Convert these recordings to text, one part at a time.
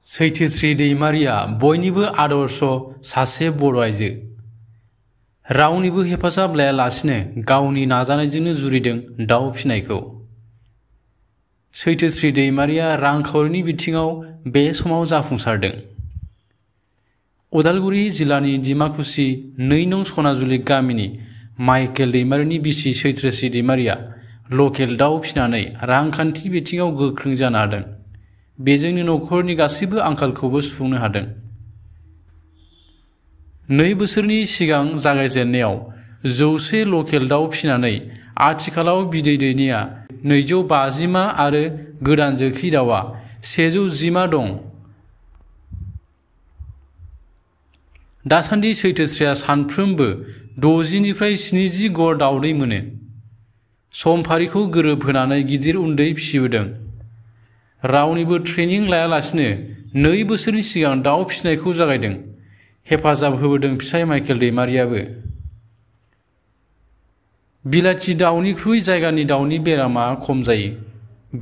सैथोश्री दैमारिया बयनिबो आदर्श सासे बर' आइजो। रावनिबो हेफाजाब लायालासिनो गावनि नाजानायजोंनो जुरिदों दाउ फिसिनायखौ। सैथोश्री दैमारिया रांखावरिनि बिथिङाव बे समाव जाफुंसारदों। उदालगुरि जिल्लानि डिमाकुसि 2 नं सनाजुलि गामिनि माइकेल दैमारिनि बिसि सैथोश्री दैमारिया लकेल दाउ फिसिनानै रांखान्थि बिथिङाव गोख्रों जानो हादों। बेजोंनो नखरनि गासैबो आंखालखौबो सुफुंनो हादों। 2 बोसोरनि सिगां जागायजेननायाव 100 लकेल दाउ फिसिनानै आथिखालाव बिदै दैनाया 250 मा आरो गोदान जोख्लि दाउआ 110 मा दं। दासान्दि सैथोश्रीया सानफ्रोमबो 60 निफ्राय 70 गर दाउदै मोनो। समफारिखौ गोरोबहोनानै गिदिर उन्दै फिसिबोदों। रावनिबो ट्रेनिं लायालासिनो 2 बोसोरनि सिगां दाउ फिसिनायखौ जागायदों। हेफाजाब होबोदों फिसाय माइकेल दैमारियाबो। बिलाथि दाउनिख्रुइ जायगानि दाउनि बेरामा खम जायो।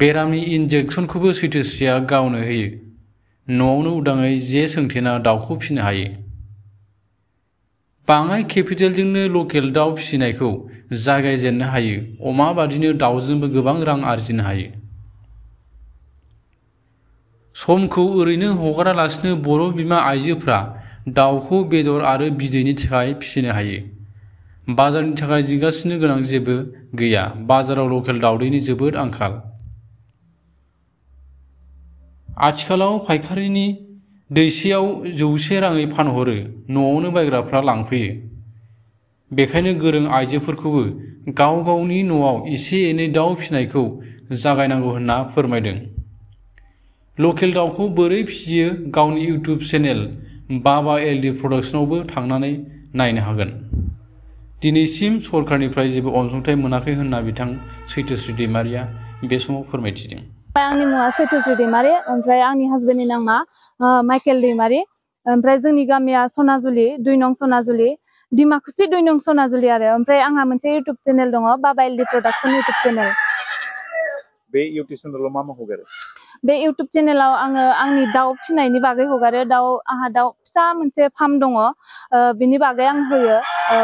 बेरामनि इन्जेक्सनखौबो सैथोश्रीया गावनो होयो। न'आवनो उदाङै जे सोंथेना दाउखौ फिसिनो हायो। बाङाय केपिटेलजोंनो लकेल दाउ फिसिनायखौ जागायजेननो हायो। अमा बादिनो दाउजोंबो गोबां रां आरजिनो हायो। समखौ ओरैनो हगारालासिनो बर' बिमा आइजोफ्रा दाउखौ बेदर आरो बिदैनि थाखाय फिसिनो हायो। बाजारनि थाखाय जिंगासिनो गोनां जेबो गैया। बाजाराव लकेल दाउदैनि जोबोद आंखाल। आथिखालाव फायखारिनि दैसेयाव 100 राङै फानहरो। न'आवनो बायग्राफ्रा लांफैयो। बेखायनो गोरों आइजोफोरखौबो गाव गावनि न'आव एसे एनै दाउ फिसिनायखौ जागायनांगौ होनना फोरमायदों। लकेल दाउखौ बोरै फिसियो गावनि इउटिउब चेनेल बाबा एलडि प्रडाक्शनावबो थांनानै नायनो हागोन। दिनैसिम सरकारनिफ्राय जेबो अनसुंथाइ मोनाखै होनना बिथां सैथोश्री दैमारिया बे समाव फोरमायथिदों। आंनि मुङा सैथोश्री दैमारि, ओमफ्राय आंनि हासबेन्डनि नामा माइकेल दैमारि। ओमफ्राय जोंनि गामिया सनाजुलि 2 नं सनाजुलि, डिमाकुसि 2 नं सनाजुलि आरो। ओमफ्राय आंहा मोनसे इउटिउब चेनेल दङ, बाबा एलडि प्रडाक्शन इउटिउब चेनेल। बे इउटिउब चेनेलाव मा हगारो? बे इउटिउब चेनेलाव आङो आंनि दाउ फिसिनायनि बागै हगारो। आंहा दाउ फिसा मोनसे फार्म दङ, बिनि बागै आं होयो।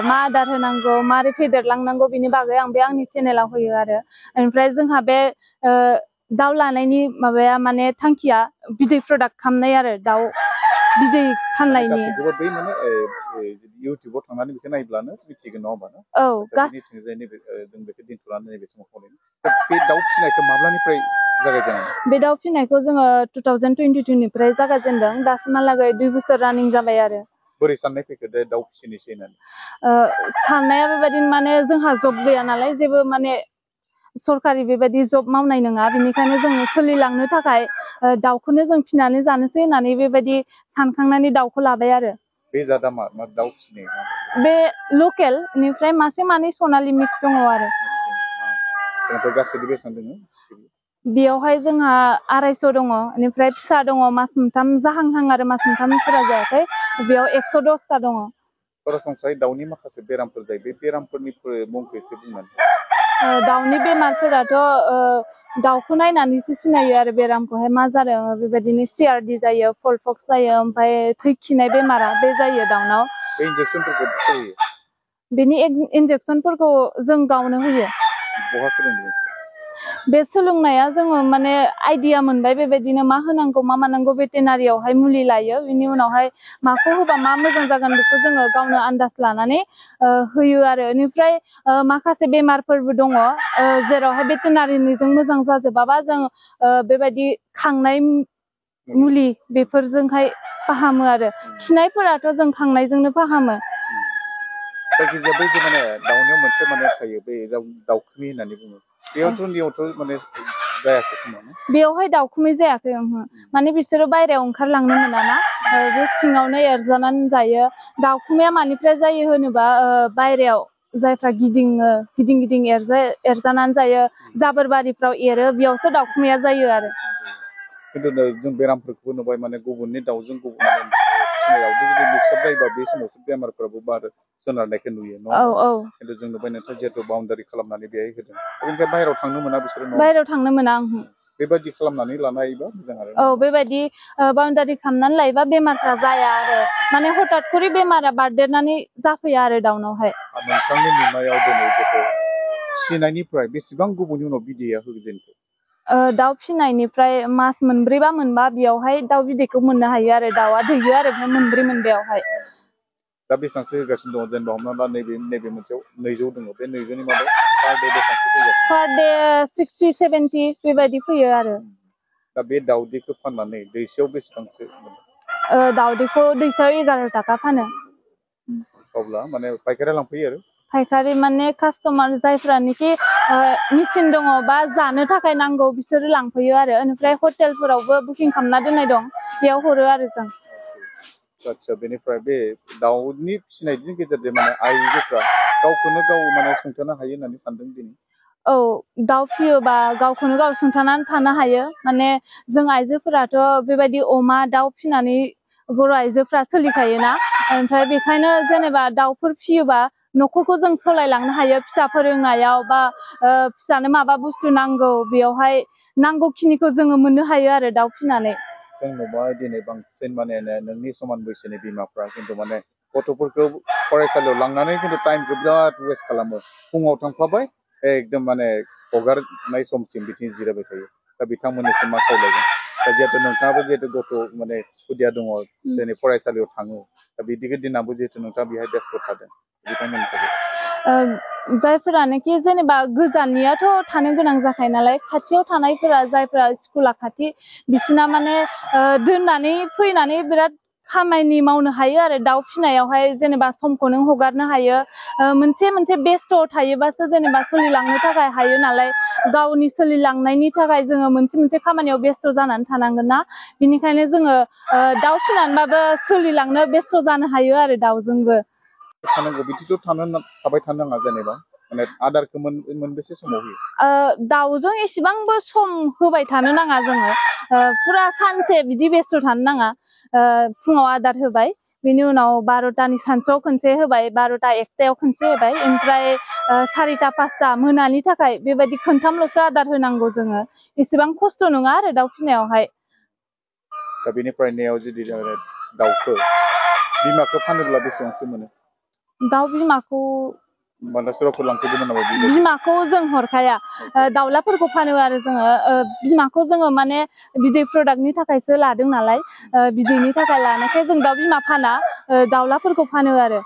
मा आदार होनांगौ, मारै फेदेरलांनांगौ, बिनि बागै आं बे आंनि चेनेलाव होयो आरो। ओमफ्राय जोंहा बे दाउ लानायनि माबाया माने थांखिया बिदै प्रडाक्ट खालामनाय आरो दाउ बिदै फाननायनि। बै माने इउटिउबाव थांनानै बेखौ नायब्लानो मिथिगोन नङा होमबा? औ, जों बेखौ दिन्थ'नानै नैबे समाव खावलायनो। बे दाउ फिसिनायखौ माब्लानिफ्राय जागायजेननाय? बे दाउ फिसिनायखौ जोङो 2022 निफ्राय जागायजेनदों। दासिमहालागै 2 बोसोर रानिं जाबाय आरो। बोरै साननाय फैखो दे दाउ फिसिनोसै होननानै? साननाया बेबायदिनो माने जोंहा जब गैया नालाय, जेबो माने सरकारि बेबायदि जब मावनाय नङा। बेनिखायनो जों सोलिलांनो थाखाय दाउखौनो जों फिसिनानै जानोसै होननानै बेबायदि सानखांनानै दाउखौ लाबाय आरो। बे जादा मा दाउ फिसिनाय? बे लकेल, बेनिफ्राय मासे मानै सनालि मिक्स दङ आरो। ओमफ्राय गासैबो बेसेबां दङ? बेयावहाय जोंहा 250 दङ, बेनिफ्राय फिसा दङ मास मोनथाम जाहांहां आरो मास मोनथामफोरा जायाखै। बेयाव 110टा दङ। सरासनस्रायै दाउनि माखासे बेरामफोर जायो, बे बेरामफोरनि मुंखौ एसे बुंनानै। दाउनि बेमारफोराथ' दाउखौ नायनानैसो सिनायो आरो बेरामखौहाय मा जादों। बेबायदिनो CRD जायो, फलपक्स जायो, ओमफ्राय थै खिनाय बेमारा बे जायो दाउनाव। बे इन्जेक्सनफोरखौ होयो? बेनि इन्जेक्सनफोरखौ जों गावनो होयो। बहा सोलोंदों? बे सोलोंनाया जोङो माने आइडिया मोनबाय, बेबायदिनो मा होनांगौ मा मानांगौ भेटेनारियावहाय मुलि लायो। बिनि उनावहाय माखौ होबा मा मोजां जागोन बेखौ जोङो गावनो आन्दाज लानानै होयो आरो। बेनिफ्राय माखासे बेमारफोरबो दङ, जेरावहाय भेटेनारिनिजों मोजां जाजोबाबा जों बेबायदि खांनाय मुलि बेफोरजोंहाय फाहामो आरो। खिनायफोराथ' जों खांनायजोंनो फाहामो। जायखिजाया बै माने दाउनियाव मोनसे माने थायो, बे दाउखुमै होननानै बुङो। बेयावथ' माने जायाखै खोमा? बेयावहाय दाउखुमै जायाखै। माने बिसोरो बायहेरायाव ओंखारलांनो मोनाना, बे सिङावनो एरजानानै जायो। दाउखुमैया मानिफ्राय जायो होनोबा बायहेरायाव जायफ्रा गिदिं गिदिं एरजानानै जायो, जाबोरबारिफ्राव एरो, बेयावसो दाउखुमैया जायो आरो। खिन्थु जों बेरामफोरखौबो नुबाय, माने गुबुननि दाउजों फिसिनायावबो जुदि मिक्सार जायोबा बे समावसो बेमारफोराबो बारो सोनारनायखौ नुयो। खिन्थु जों नुबाय नोंथाङा जिहेतु बाउन्डारि खालामनानै बेहाय होदों। बेनिफ्राय बाहेरायाव थांनो मोना बिसोरो? बाहेरायाव थांनो मोना। बेबायदि खालामनानै लानो हायोबा मोजां आरो औ बेबायदि बाउन्डारि खालामनानै लायोबा बेमारफ्रा जाया आरो माने हठात करि बेमारा बारदेरनानै जाफैया आरो दाउनावहाय नोंथांनि नुनायाव दिनै गथ' फिसिनायनिफ्राय बेसेबां गोबावनि उनाव बिदैया होगोन दाउ फिसिनायनिफ्राय मास मोनब्रै बा मोनबा बेयावहाय दाउ बिदैखौ मोननो हायो आरो दाउआ दैयो आरो मोनब्रै मोनबायावहाय दा बेसेबांसो होगासिनो दङ जेनेबा हमना ला नैबे मोनसेयाव 200 दङ बे 200नि मादाव पार डे बेसेबांसो फैगासिनो पार डे 60 70 बेबायदि फैयो आरो दा बे दाउदैखौ फाननानै दैसेयाव बेसेबांसो दाउदैखौ दैसेयाव 11 थाखा फानो अब्ला माने पाइकारिया लांफैयो आरो पाइकारि माने कास्टमार जायफ्रानोखि मेचिन दङ बा जानो थाखाय नांगौ बिसोरो लांफैयो आरो ओमफ्राय हटेलफोरावबो बुकिं खालामना दोननाय दं बेयाव हरो आरो जों आच्छा बेनिफ्राय बे दाउनि फिसिनायनि गेजेरजों माने आइजोफ्रा गावखौनो गाव माने सुंथानो हायो होननानै सानदों दिनै औ दाउ फियोबा गावखौनो गाव सुंथानानै थानो हायो माने जों आइजोफोराथ' बेबायदि अमा दाउ फिनानै बर' आइजोफ्रा सोलिखायोना ओमफ्राय बेखायनो जेनेबा दाउफोर फियोबा न'खरखौ जों सोलायलांनो हायो फिसा फोरोंनायाव बा फिसानो माबा बुस्थु नांगौ बेयावहाय नांगौखिनिखौ जोङो मोननो हायो आरो दाउ फिनानै जों नुबाय दिनै बांसिन माने नोंनि समान बैसोनि बिमाफ्रा खिन्थु माने गथ'फोरखौ फरायसालियाव लांनानै खिन्थु टाइमखौ बिराद वेस्ट खालामो फुङाव थांफाबाय एकदम माने हगारनाय समसिम बिथिं जिरायबाय थायो दा बिथांमोननिसिम मा खावलायगोन दा जिहेतु नोंथाङाबो जिहेतु गथ' माने खुदिया दङ दिनै फरायसालियाव थाङो दा बिदिखौ दिनाबो जिहेतु नोंथाङा बेहाय बेस्थ' थादों बिथांमोननि थाखाय जायफोरानोखि जेनेबा गोजाननियाथ' थानो गोनां जाखायो नालाय खाथियाव थानायफोरा जायफोरा स्कुला खाथि बिसिना माने दोननानै फैनानै बिराद खामानि मावनो हायो आरो दाउ फिनायावहाय जेनेबा समखौ नों हगारनो हायो मोनसे बेस्थ' थायोबासो जेनेबा सोलिलांनो थाखाय हायो नालाय गावनि सोलिलांनायनि थाखाय जोङो मोनसे खामानियाव बेस्थ' जानानै थानांगोन ना बिनिखायनो जोङो दाउ फिनानैबाबो सोलिलांनो बेस्थ' जानो हायो आरो दाउजोंबो थानांगौ बिदिथ' थाबाय थानो नाङा जेनेबा माने आदारखौ मोनबेसे समाव होयो दाउजों एसेबांबो सम होबाय थानो नाङा जोङो फुरा सानसे बिदि बेस्थ' थानो नाङा फुङाव आदार होबाय बिनि उनाव 12टानि सानसुआव खनसे होबाय 12टा 1टायाव खनसे होबाय ओमफ्राय 4टा 5टा मोनानि थाखाय बेबायदि खनथामल'सो आदार होनांगौ जोङो एसेबां खस्थ' नङा आरो दाउ फिनायावहाय दा बेनिफ्राय जुदि दाउखौ बिमाखौ फानोब्ला बेसेबांसो मोनो दाउ बिमाखौ बिमाखौ जों हरखाया दाउलाफोरखौ फानो आरो जोङो बिमाखौ जोङो माने बिदै प्रडाक्टनि थाखायसो लादों नालाय बिदैनि थाखाय लानायखाय जों दाउ बिमा फाना दाउलाफोरखौ फानो आरो